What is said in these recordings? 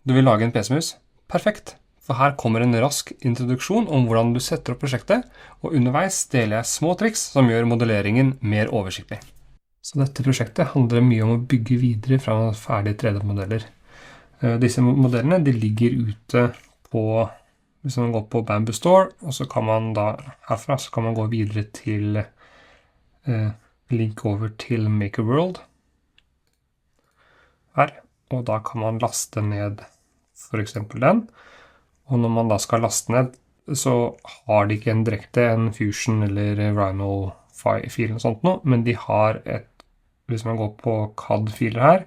Du vil lage en PC-mus? Perfekt, for her kommer en rask introduksjon om hvordan du setter opp prosjektet, og underveis deler jeg små triks som gjør modelleringen mer oversiktlig. Så dette prosjektet handler mye om å bygge videre fra ferdige 3D-modeller. Disse modellene de ligger ute på, hvis man går på Bamboo Store, og så kan man da, herfra så kan man gå videre til link over til MakerWorld her, og da kan man laste ned for eksempel den, og når man da skal laste ned, så har de ikke en Fusion eller Rhino-fil og sånt noe, men de har hvis man går på CAD-filer her,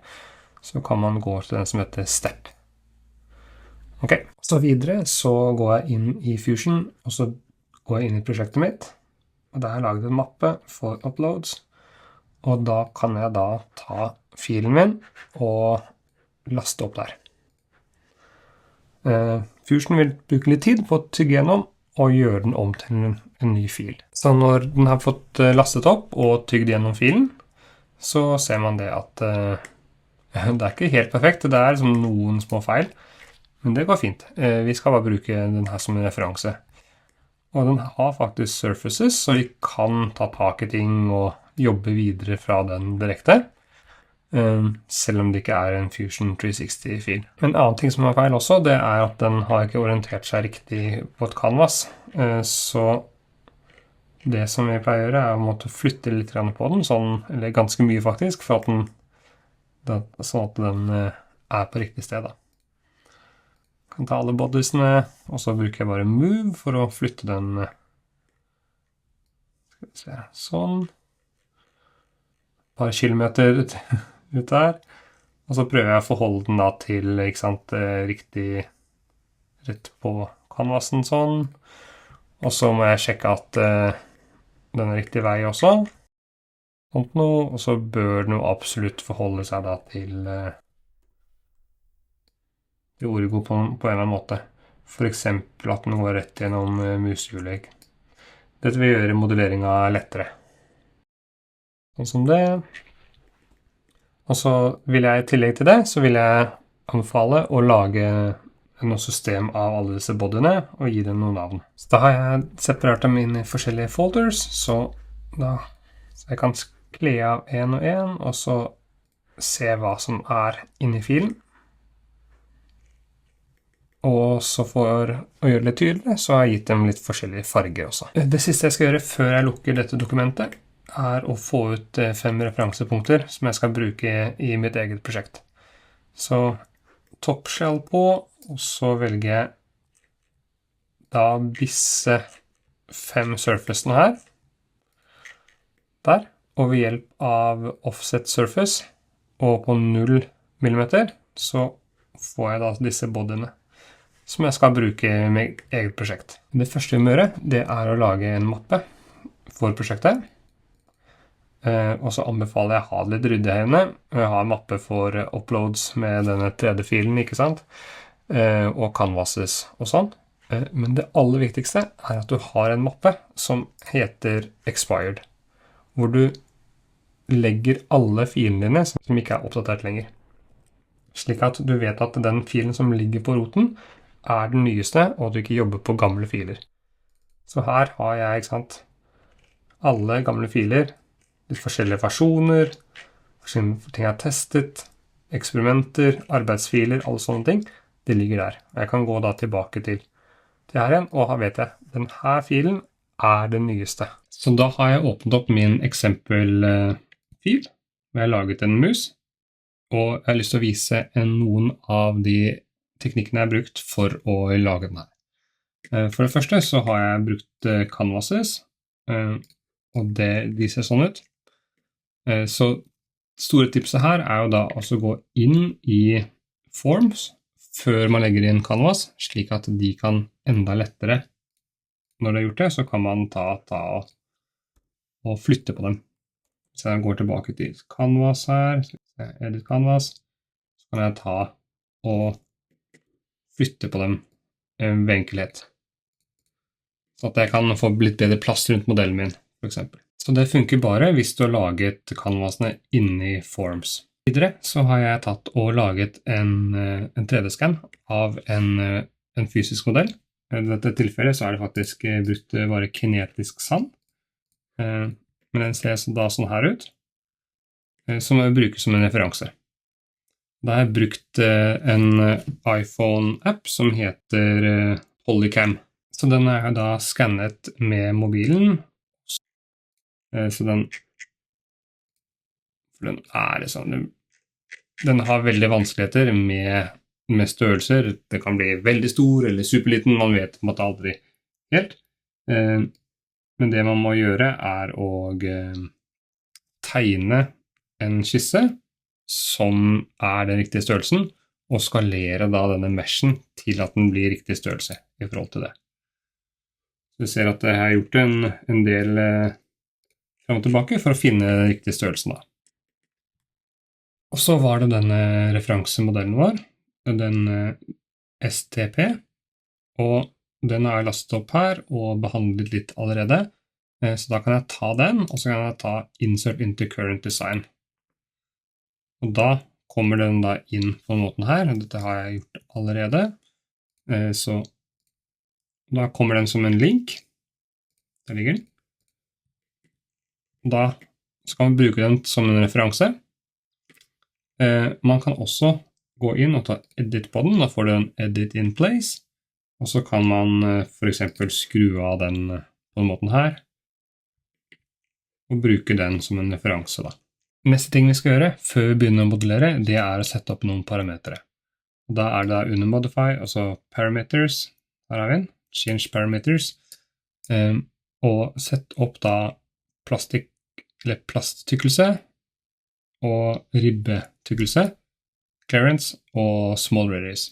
så kan man gå til den som heter Step. Ok, så videre så går jeg inn i Fusion, og så går jeg inn i prosjektet mitt, og der har jeg laget en mappe for uploads, og da kan jeg da ta filen min og laste opp der. Fusion vil bruke litt tid på å tygge gjennom og gjøre den om til en ny fil. Så når den har fått lastet opp og tygget gjennom filen, så ser man det at det er ikke helt perfekt, det er liksom noen små feil, men det går fint. Vi skal bare bruke den her som en referanse. Og den har faktisk surfaces, så vi kan ta tak i ting og jobbe videre fra den direkte, selv om det ikke er en Fusion 360-fil. En annen ting som er feil også, det er at den har ikke orientert seg riktig på et canvas, så det som vi pleier å gjøre er å måtte flytte litt på den, eller ganske mye faktisk, for at sånn at den er på riktig sted. Jeg kan ta alle bodiesene, og så bruker jeg bare Move for å flytte den, skal vi se, sånn, et par kilometer ut der, og så prøver jeg å forholde den da til, ikke sant, riktig rett på canvasen sånn, og så må jeg sjekke at den er riktig vei også, sånt noe, og så bør den jo absolutt forholde seg da til Origo på en eller annen måte. For eksempel at den går rett gjennom mushjulet. Dette vil gjøre modelleringen lettere. Sånn som det. Og så vil jeg i tillegg til det, så vil jeg anbefale å lage noe system av alle disse bodyene og gi dem noen navn. Så da har jeg separert dem inn i forskjellige folders, så jeg kan kle av en og så se hva som er inne i filen. Og så for å gjøre det litt tydelig, så har jeg gitt dem litt forskjellige farger også. Det siste jeg skal gjøre før jeg lukker dette dokumentet, er å få ut 5 referansepunkter som jeg skal bruke i mitt eget prosjekt. Så top shell på, og så velger jeg da disse 5 surfacene her. Der. Og ved hjelp av offset surface, og på 0 millimeter, så får jeg da disse bodyene som jeg skal bruke i mitt eget prosjekt. Det første vi må gjøre, det er å lage en mappe for prosjektet. Og så anbefaler jeg å ha litt ryddig her inne. Jeg har en mappe for uploads med denne 3D-filen, ikke sant? Og canvases og sånn. Men det aller viktigste er at du har en mappe som heter Expired, hvor du legger alle filene dine som ikke er oppdatert lenger. Slik at du vet at den filen som ligger på roten er den nyeste, og du ikke jobber på gamle filer. Så her har jeg, ikke sant, alle gamle filer, de forskjellige versjoner, forskjellige ting jeg har testet, eksperimenter, arbeidsfiler, alle sånne ting, det ligger der. Jeg kan gå da tilbake til her igjen, og her vet jeg, denne filen er den nyeste. Så da har jeg åpnet opp min eksempelfil, hvor jeg har laget en mus, og jeg har lyst til å vise noen av de teknikkene jeg har brukt for å lage den her. For det første så har jeg brukt canvases, og de ser sånn ut. Så store tipset her er jo da å gå inn i forms før man legger inn canvas, slik at de kan enda lettere. Når det er gjort det, så kan man ta og flytte på dem. Så jeg går tilbake til canvas her, edit canvas, så kan jeg ta og flytte på dem ved enkelhet. Så at jeg kan få litt bedre plass rundt modellen min, for eksempel. Så det funker bare hvis du har laget canvasene inne i Forms. Videre så har jeg tatt og laget en 3D-scan av en fysisk modell. I dette tilfellet så det faktisk brukt bare kinetisk sand. Men den ser da sånn her ut, som jeg bruker som en referanse. Da har jeg brukt en iPhone-app som heter Polycam. Så den har jeg da skannet med mobilen. Så den sånn, den har veldig vanskeligheter med størrelser. Det kan bli veldig stor eller superliten, man vet på en måte aldri helt. Men det man må gjøre å tegne en skisse som den riktige størrelsen, og skalere da denne meshen til at den blir riktig størrelse i forhold til det. Så du ser at jeg har gjort en del frem og tilbake for å finne den riktige størrelsen da. Og så var det denne referansemodellen vår, den STP, og den har jeg lastet opp her og behandlet litt allerede. Så da kan jeg ta den, og så kan jeg ta Insert into Current Design. Og da kommer den da inn på den måten her, og dette har jeg gjort allerede. Så da kommer den som en link. Der ligger den. Da skal man bruke den som en referanse. Man kan også gå inn og ta edit på den, da får du en edit in place, og så kan man for eksempel skru av den på den måten her, og bruke den som en referanse da. Neste ting vi skal gjøre før vi begynner å modellere, det å sette opp noen parametere. Og da det da under Modify, altså Parameters, her har vi den, Change Parameters, og sette opp da plasttykkelse, og ribbetykkelse, clearance og small radius.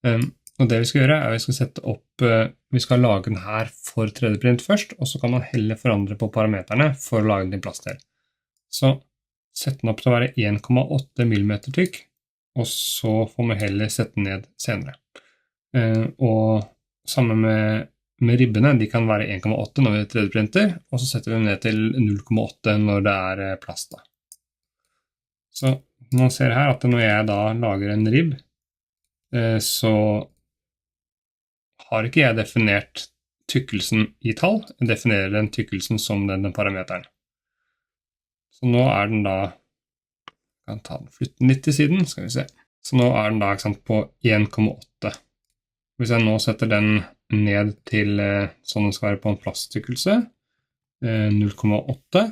Og det vi skal gjøre vi skal sette opp, vi skal lage den her for 3D-print først, og så kan man heller forandre på parameterne for å lage den til plastdel. Så sett den opp til å være 1,8 mm tykk, og så får man heller sette den ned senere. Og sammen med ribbene, de kan være 1,8 når vi 3D-printer, og så setter vi den ned til 0,8 når det plast da. Så man ser her at når jeg da lager en ribb, så har ikke jeg definert tykkelsen i tall, jeg definerer den tykkelsen som den parameteren. Så nå den da, jeg kan ta den, flytte den litt til siden, skal vi se. Så nå den da på 1,8. Hvis jeg nå setter den ned til sånn den skal være på en plasttykkelse, 0,8,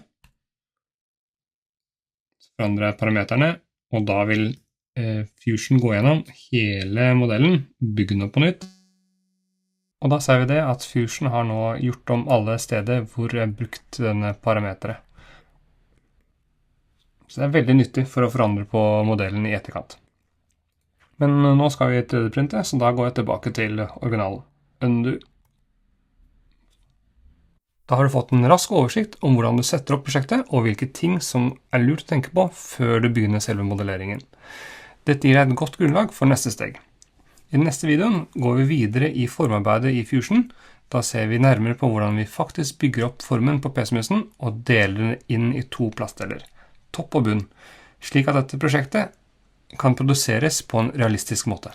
forandre parameterne, og da vil Fusion gå gjennom hele modellen, bygge den opp på nytt. Og da ser vi det at Fusion har nå gjort om alle steder hvor jeg har brukt denne parameteret. Så det veldig nyttig for å forandre på modellen i etterkant. Men nå skal vi 3D-printe, så da går jeg tilbake til originalen. Undo. Da har du fått en rask oversikt om hvordan du setter opp prosjektet, og hvilke ting som lurt å tenke på før du begynner selve modelleringen. Dette gir deg et godt grunnlag for neste steg. I den neste videoen går vi videre i formarbeidet i Fusion. Da ser vi nærmere på hvordan vi faktisk bygger opp formen på PC-musen og deler den inn i 2 plastdeler, topp og bunn, slik at dette prosjektet kan produseres på en realistisk måte.